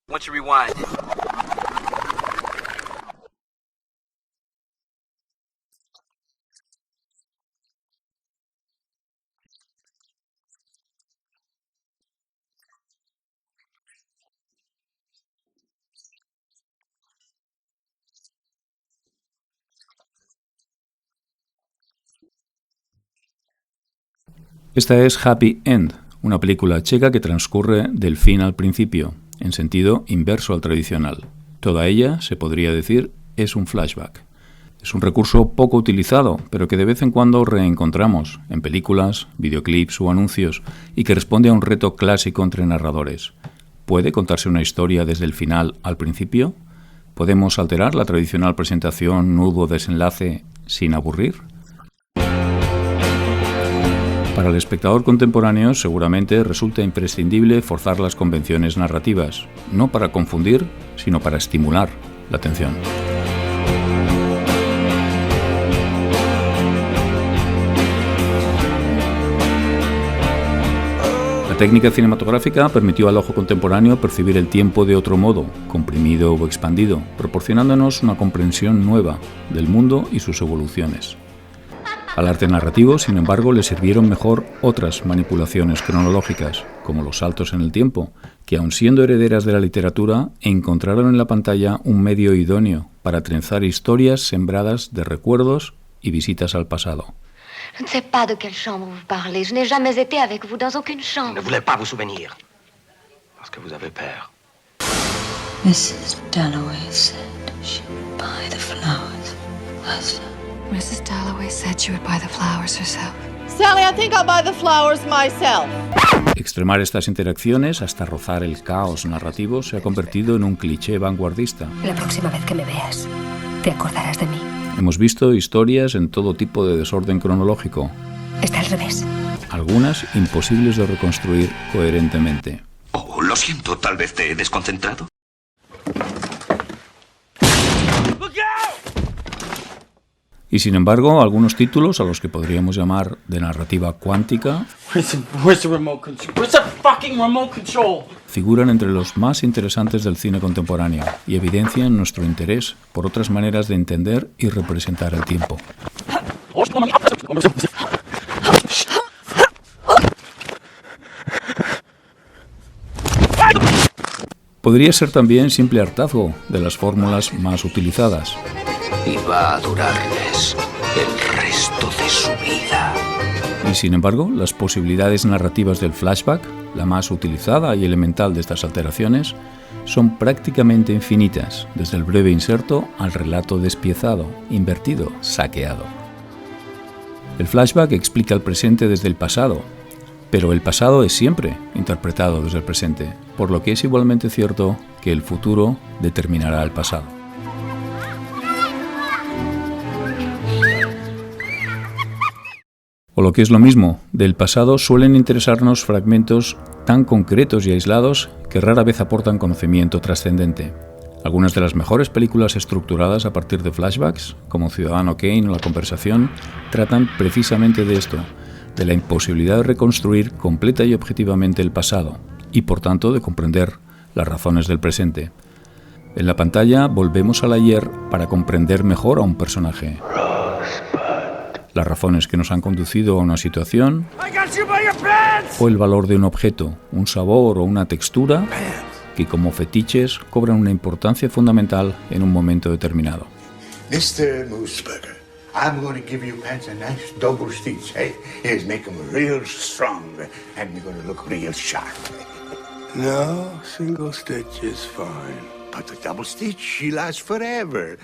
Once you rewind. Esta es Happy End, una película checa que transcurre del fin al principio, en sentido inverso al tradicional. Toda ella, se podría decir, es un flashback. Es un recurso poco utilizado, pero que de vez en cuando reencontramos en películas, videoclips o anuncios, y que responde a un reto clásico entre narradores. ¿Puede contarse una historia desde el final al principio? ¿Podemos alterar la tradicional presentación, nudo, desenlace sin aburrir? Para el espectador contemporáneo seguramente resulta imprescindible forzar las convenciones narrativas, no para confundir, sino para estimular la atención. La técnica cinematográfica permitió al ojo contemporáneo percibir el tiempo de otro modo, comprimido o expandido, proporcionándonos una comprensión nueva del mundo y sus evoluciones. Al arte narrativo, sin embargo, le sirvieron mejor otras manipulaciones cronológicas, como los saltos en el tiempo, que aun siendo herederas de la literatura, encontraron en la pantalla un medio idóneo para trenzar historias sembradas de recuerdos y visitas al pasado. Je ne sais pas de quelle chambre vous parlez. Je n'ai jamais été avec vous dans aucune chambre. Ne voulez pas vous souvenir. Parce que vous avez peur. Mrs. Dalloway said she would buy the flowers herself. Mrs. Dalloway said she would buy the flowers herself. Sally, I think I'll buy the flowers myself. Extremar estas interacciones hasta rozar el caos narrativo se ha convertido en un cliché vanguardista. La próxima vez que me veas, te acordarás de mí. Hemos visto historias en todo tipo de desorden cronológico, Está al revés. algunas imposibles de reconstruir coherentemente. Oh, lo siento, tal vez te he desconcentrado. Y sin embargo, algunos títulos a los que podríamos llamar de narrativa cuántica Where's the remote control? Where's the fucking remote control? figuran entre los más interesantes del cine contemporáneo y evidencian nuestro interés por otras maneras de entender y representar el tiempo. Podría ser también simple hartazgo de las fórmulas más utilizadas. Y va a durarles el resto de su vida. Y sin embargo, las posibilidades narrativas del flashback, la más utilizada y elemental de estas alteraciones, son prácticamente infinitas, desde el breve inserto al relato despiezado, invertido, saqueado. El flashback explica el presente desde el pasado, pero el pasado es siempre interpretado desde el presente, por lo que es igualmente cierto que el futuro determinará el pasado. O lo que es lo mismo, del pasado suelen interesarnos fragmentos tan concretos y aislados que rara vez aportan conocimiento trascendente. Algunas de las mejores películas estructuradas a partir de flashbacks, como Ciudadano Kane o La Conversación, tratan precisamente de esto, de la imposibilidad de reconstruir completa y objetivamente el pasado, y por tanto de comprender las razones del presente. En la pantalla volvemos al ayer para comprender mejor a un personaje. Las razones que nos han conducido a una situación, o el valor de un objeto, un sabor o una textura, que como fetiches cobran una importancia fundamental en un momento determinado. Mr. Mooseburger, I'm going to give you pants a nice double stitch, eh? Here's make them real strong, and you're going to look real sharp. No, single stitch is fine. But the double stitch, she lasts forever.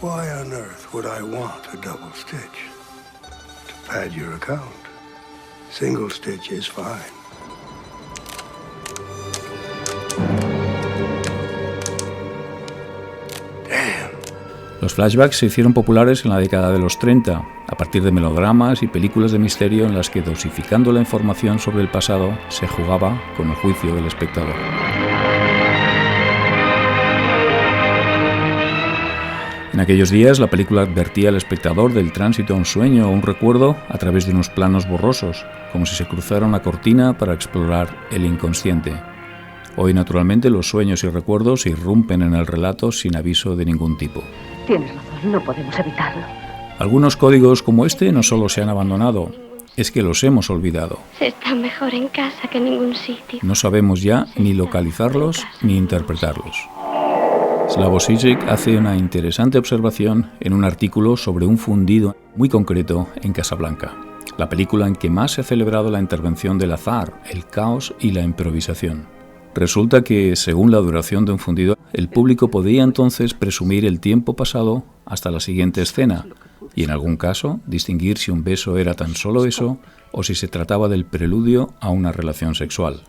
Why on earth would I want a double stitch? To pad your account. Single stitch is fine. Los flashbacks se hicieron populares en la década de los 30, a partir de melodramas y películas de misterio en las que, dosificando la información sobre el pasado, se jugaba con el juicio del espectador. En aquellos días, la película advertía al espectador del tránsito a un sueño o un recuerdo a través de unos planos borrosos, como si se cruzara una cortina para explorar el inconsciente. Hoy, naturalmente, los sueños y recuerdos irrumpen en el relato sin aviso de ningún tipo. Tienes razón, no podemos evitarlo. Algunos códigos como este no solo se han abandonado, es que los hemos olvidado. Se está mejor en casa que en ningún sitio. No sabemos ya ni localizarlos ni interpretarlos. Slavoj Žižek hace una interesante observación en un artículo sobre un fundido muy concreto en Casablanca, la película en que más se ha celebrado la intervención del azar, el caos y la improvisación. Resulta que, según la duración de un fundido, el público podía entonces presumir el tiempo pasado hasta la siguiente escena y, en algún caso, distinguir si un beso era tan solo eso o si se trataba del preludio a una relación sexual.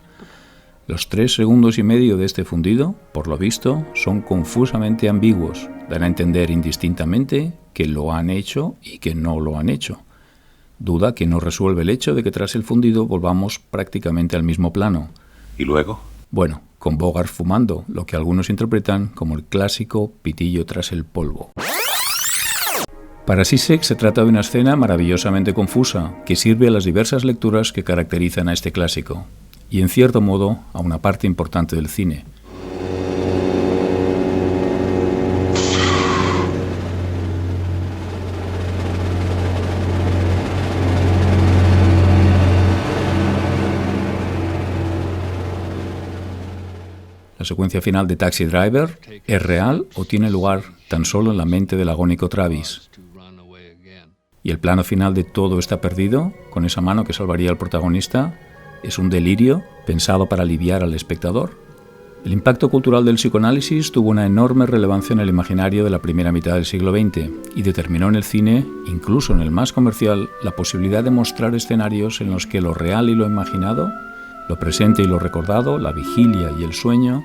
Los 3 segundos y medio de este fundido, por lo visto, son confusamente ambiguos. Dan a entender indistintamente que lo han hecho y que no lo han hecho. Duda que no resuelve el hecho de que tras el fundido volvamos prácticamente al mismo plano. ¿Y luego? Bueno, con Bogart fumando, lo que algunos interpretan como el clásico pitillo tras el polvo. Para Žižek se trata de una escena maravillosamente confusa, que sirve a las diversas lecturas que caracterizan a este clásico, y en cierto modo a una parte importante del cine. La secuencia final de Taxi Driver es real o tiene lugar tan solo en la mente del agónico Travis. Y el plano final de Todo está perdido, con esa mano que salvaría al protagonista, ¿es un delirio pensado para aliviar al espectador? El impacto cultural del psicoanálisis tuvo una enorme relevancia en el imaginario de la primera mitad del siglo XX y determinó en el cine, incluso en el más comercial, la posibilidad de mostrar escenarios en los que lo real y lo imaginado, lo presente y lo recordado, la vigilia y el sueño,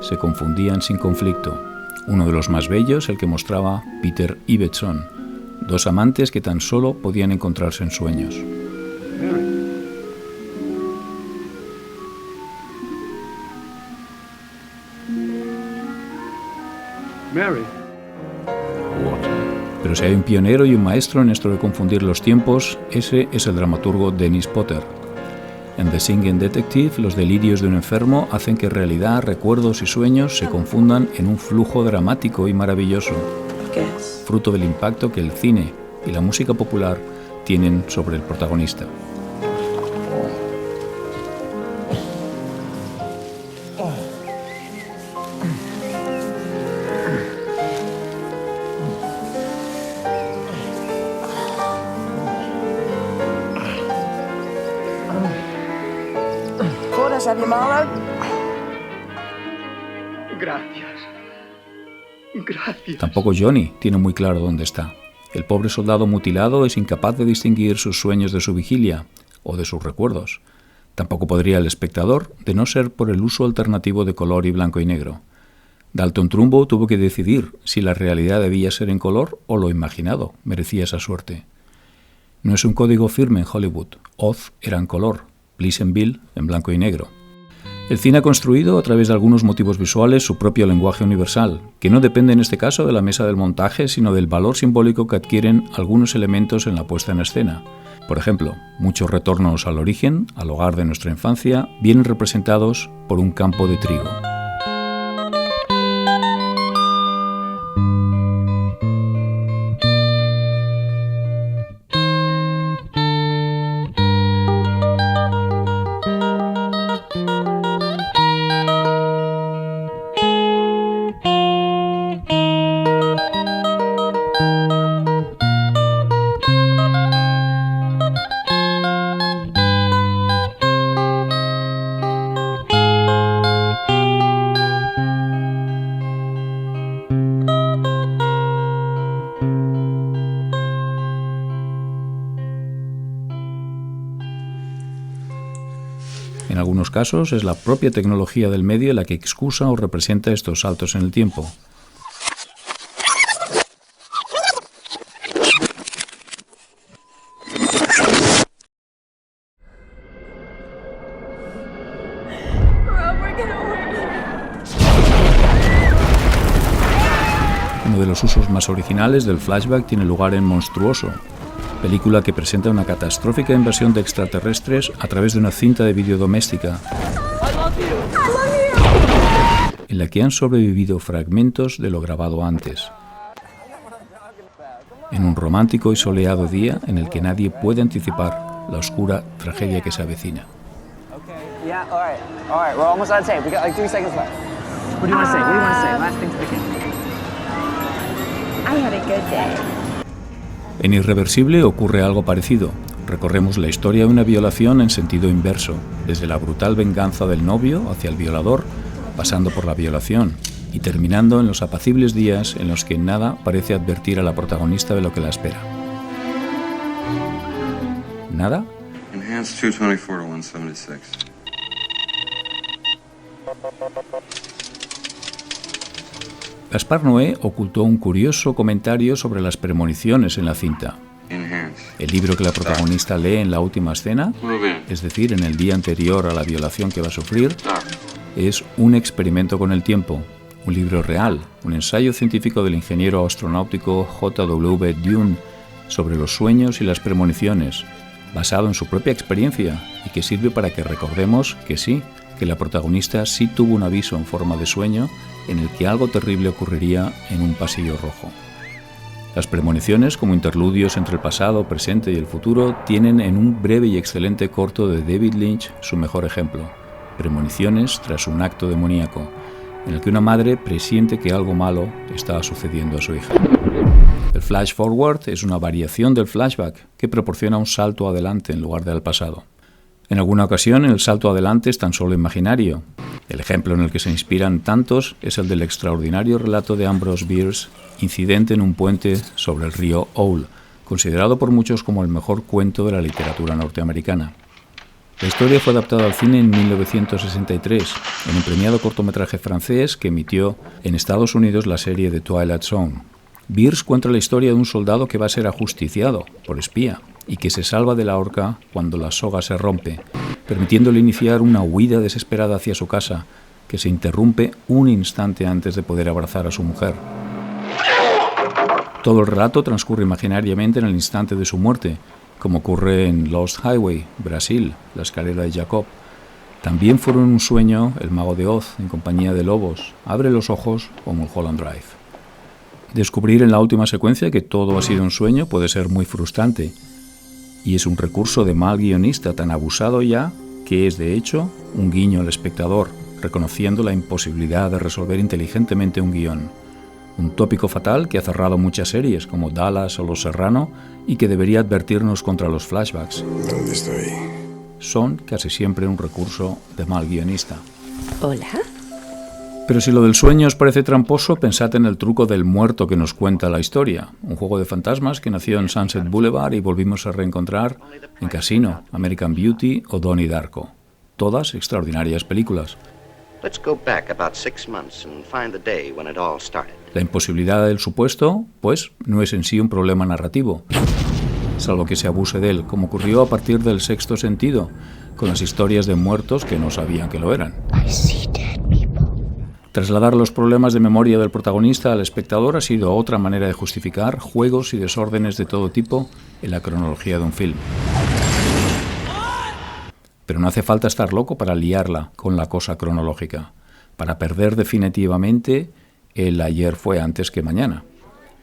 se confundían sin conflicto. Uno de los más bellos, el que mostraba Peter Ibbetson, 2 amantes que tan solo podían encontrarse en sueños. Mary. Pero si hay un pionero y un maestro en esto de confundir los tiempos, ese es el dramaturgo Dennis Potter. En The Singing Detective, los delirios de un enfermo hacen que realidad, recuerdos y sueños se confundan en un flujo dramático y maravilloso, fruto del impacto que el cine y la música popular tienen sobre el protagonista. Gracias. Tampoco Johnny tiene muy claro dónde está. El pobre soldado mutilado es incapaz de distinguir sus sueños de su vigilia o de sus recuerdos. Tampoco podría el espectador, de no ser por el uso alternativo de color y blanco y negro. Dalton Trumbo tuvo que decidir si la realidad debía ser en color o lo imaginado merecía esa suerte. No es un código firme en Hollywood. Oz era en color, Pleasantville en blanco y negro. El cine ha construido, a través de algunos motivos visuales, su propio lenguaje universal, que no depende en este caso de la mesa del montaje, sino del valor simbólico que adquieren algunos elementos en la puesta en escena. Por ejemplo, muchos retornos al origen, al hogar de nuestra infancia, vienen representados por un campo de trigo. En algunos casos es la propia tecnología del medio la que excusa o representa estos saltos en el tiempo. de los usos más originales del flashback tiene lugar en Monstruoso, película que presenta una catastrófica invasión de extraterrestres a través de una cinta de vídeo doméstica, en la que han sobrevivido fragmentos de lo grabado antes. En un romántico y soleado día en el que nadie puede anticipar la oscura tragedia que se avecina. Yeah, all right, we're almost out of tape. We got like 3 seconds left. What do you want to say? What do you want to say? Last thing speaking. I had a good day. En Irreversible ocurre algo parecido. Recorremos la historia de una violación en sentido inverso, desde la brutal venganza del novio hacia el violador, pasando por la violación y terminando en los apacibles días en los que nada parece advertir a la protagonista de lo que la espera. ¿Nada? Enhanced 224 to 176. Gaspar Noé ocultó un curioso comentario sobre las premoniciones en la cinta. El libro que la protagonista lee en la última escena, es decir, en el día anterior a la violación que va a sufrir, es Un experimento con el tiempo, un libro real, un ensayo científico del ingeniero astronáutico J.W. Dunne sobre los sueños y las premoniciones, basado en su propia experiencia y que sirve para que recordemos que sí, que la protagonista sí tuvo un aviso en forma de sueño en el que algo terrible ocurriría en un pasillo rojo. Las premoniciones, como interludios entre el pasado, presente y el futuro, tienen en un breve y excelente corto de David Lynch su mejor ejemplo: Premoniciones tras un acto demoníaco, en el que una madre presiente que algo malo está sucediendo a su hija. El flash forward es una variación del flashback que proporciona un salto adelante en lugar del pasado. En alguna ocasión el salto adelante es tan solo imaginario. El ejemplo en el que se inspiran tantos es el del extraordinario relato de Ambrose Bierce, Incidente en un puente sobre el río Owl, considerado por muchos como el mejor cuento de la literatura norteamericana. La historia fue adaptada al cine en 1963, en un premiado cortometraje francés que emitió en Estados Unidos la serie The Twilight Zone. Bierce cuenta la historia de un soldado que va a ser ajusticiado por espía y que se salva de la horca cuando la soga se rompe, permitiéndole iniciar una huida desesperada hacia su casa, que se interrumpe un instante antes de poder abrazar a su mujer. Todo el relato transcurre imaginariamente en el instante de su muerte, como ocurre en Lost Highway, Brasil, la escalera de Jacob. También fueron un sueño El mago de Oz, en compañía de lobos, Abre los ojos o Mulholland Drive. Descubrir en la última secuencia que todo ha sido un sueño puede ser muy frustrante, y es un recurso de mal guionista tan abusado ya que es, de hecho, un guiño al espectador, reconociendo la imposibilidad de resolver inteligentemente un guión. Un tópico fatal que ha cerrado muchas series como Dallas o Los Serrano y que debería advertirnos contra los flashbacks. ¿Dónde estoy? Son casi siempre un recurso de mal guionista. Hola. Pero si lo del sueño os parece tramposo, pensad en el truco del muerto que nos cuenta la historia, un juego de fantasmas que nació en Sunset Boulevard y volvimos a reencontrar en Casino, American Beauty o Donnie Darko. Todas extraordinarias películas. Let's go back about 6 months and find the day when it all started. La imposibilidad del supuesto, pues, no es en sí un problema narrativo, salvo que se abuse de él, como ocurrió a partir del Sexto Sentido, con las historias de muertos que no sabían que lo eran. Trasladar los problemas de memoria del protagonista al espectador ha sido otra manera de justificar juegos y desórdenes de todo tipo en la cronología de un film. Pero no hace falta estar loco para liarla con la cosa cronológica, para perder definitivamente el ayer fue antes que mañana.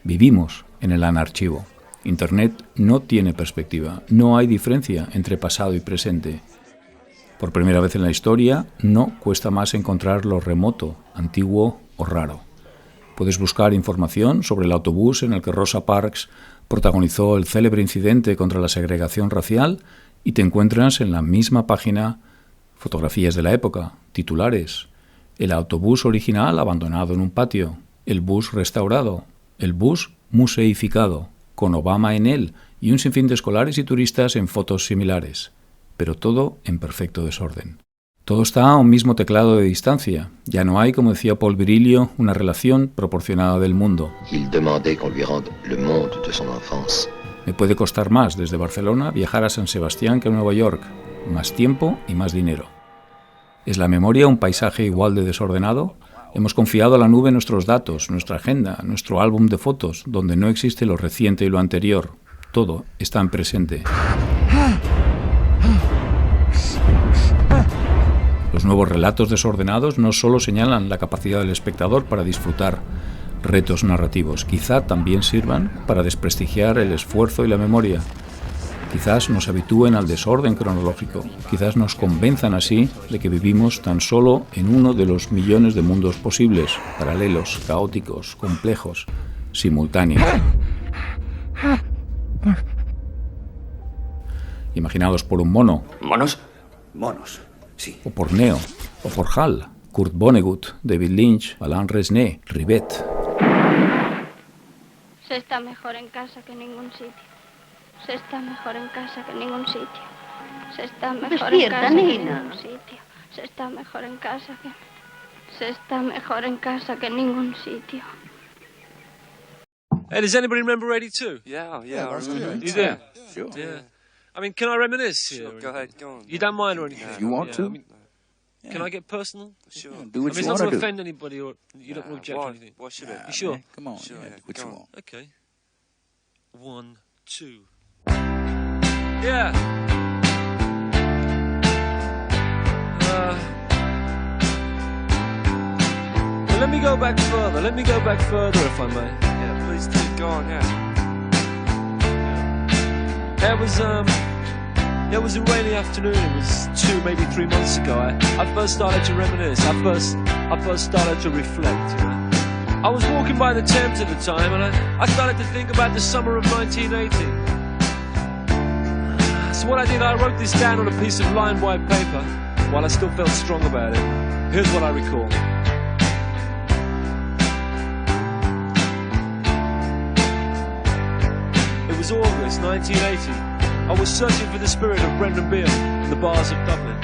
Vivimos en el anarchivo. Internet no tiene perspectiva, no hay diferencia entre pasado y presente. Por primera vez en la historia, no cuesta más encontrar lo remoto, antiguo o raro. Puedes buscar información sobre el autobús en el que Rosa Parks protagonizó el célebre incidente contra la segregación racial y te encuentras en la misma página fotografías de la época, titulares, el autobús original abandonado en un patio, el bus restaurado, el bus museificado, con Obama en él y un sinfín de escolares y turistas en fotos similares, pero todo en perfecto desorden. Todo está a un mismo teclado de distancia. Ya no hay, como decía Paul Virilio, una relación proporcionada del mundo. Me puede costar más desde Barcelona viajar a San Sebastián que a Nueva York, más tiempo y más dinero. ¿Es la memoria un paisaje igual de desordenado? Hemos confiado a la nube nuestros datos, nuestra agenda, nuestro álbum de fotos, donde no existe lo reciente y lo anterior. Todo está en presente. Los nuevos relatos desordenados no solo señalan la capacidad del espectador para disfrutar retos narrativos, quizá también sirvan para desprestigiar el esfuerzo y la memoria. Quizás nos habitúen al desorden cronológico, quizás nos convenzan así de que vivimos tan solo en uno de los millones de mundos posibles, paralelos, caóticos, complejos, simultáneos. Imaginados por un mono. ¿Monos? Monos, sí. O por Neo, o por Hal, Kurt Vonnegut, David Lynch, Alain Resnais, Rivet. Se está mejor en casa que en ningún sitio. Se está mejor en casa que en ningún sitio. Se está mejor en casa que en ningún sitio. Se está mejor en casa que... Se está mejor en casa que en ningún sitio. Hey, does anybody remember 82? Yeah, I remember. You do? Sure. Yeah. I mean, can I reminisce? Sure, go ahead, go on. You don't mind or anything? If you want to. I mean, can I get personal? Sure. Do what I mean, you it's want not to to do. offend anybody or you don't object or anything. Why should it? You sure? Man, come on, Sure, yeah, yeah, do what go you on. want. Okay. 1, 2. Yeah. Well, let me go back further. Let me go back further, if I may. Yeah, please do. Go on, yeah. It was a rainy afternoon. It was 2, maybe 3 months ago. I first started to reminisce. I first started to reflect. You know, I was walking by the Thames at the time, and I started to think about the summer of 1980. So what I did, I wrote this down on a piece of lined white paper, while I still felt strong about it. Here's what I recall. It was August 1980. I was searching for the spirit of Brendan Beale in the bars of Dublin.